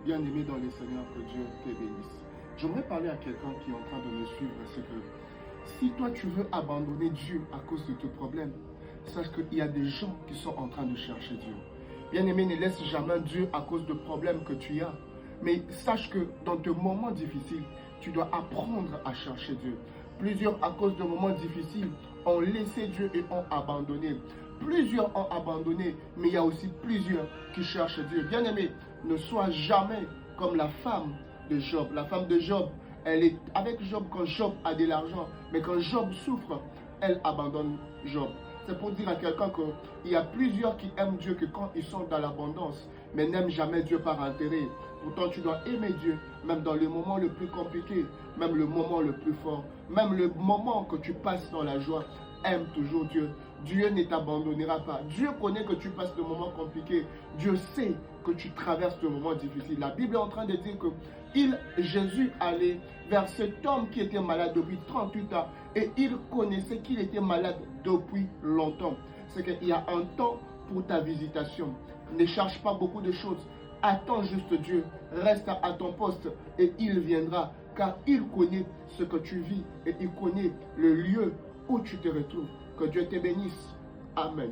Bien-aimé dans le Seigneur, que Dieu te bénisse. J'aimerais parler à quelqu'un qui est en train de me suivre, c'est que si toi tu veux abandonner Dieu à cause de tes problèmes, sache qu'il y a des gens qui sont en train de chercher Dieu. Bien-aimé, ne laisse jamais Dieu à cause de problèmes que tu as. Mais sache que dans tes moments difficiles, tu dois apprendre à chercher Dieu. Plusieurs, à cause de moments difficiles, ont laissé Dieu et ont abandonné. Plusieurs ont abandonné, mais il y a aussi plusieurs qui cherchent Dieu. Bien-aimé, ne sois jamais comme la femme de Job. La femme de Job, elle est avec Job quand Job a de l'argent, mais quand Job souffre, elle abandonne Job. C'est pour dire à quelqu'un qu'il y a plusieurs qui aiment Dieu que quand ils sont dans l'abondance, mais n'aiment jamais Dieu par intérêt. Pourtant, tu dois aimer Dieu, même dans le moment le plus compliqué, même le moment le plus fort, même le moment que tu passes dans la joie. Aime toujours Dieu. Dieu ne t'abandonnera pas. Dieu connaît que tu passes de moments compliqués. Dieu sait que tu traverses de moments difficiles. La Bible est en train de dire que Jésus allait vers cet homme qui était malade depuis 38 ans et il connaissait qu'il était malade depuis longtemps. C'est qu'il y a un temps pour ta visitation. Ne cherche pas beaucoup de choses. Attends juste Dieu. Reste à ton poste et il viendra car il connaît ce que tu vis et il connaît le lieu où tu te retrouves. Que Dieu te bénisse. Amen.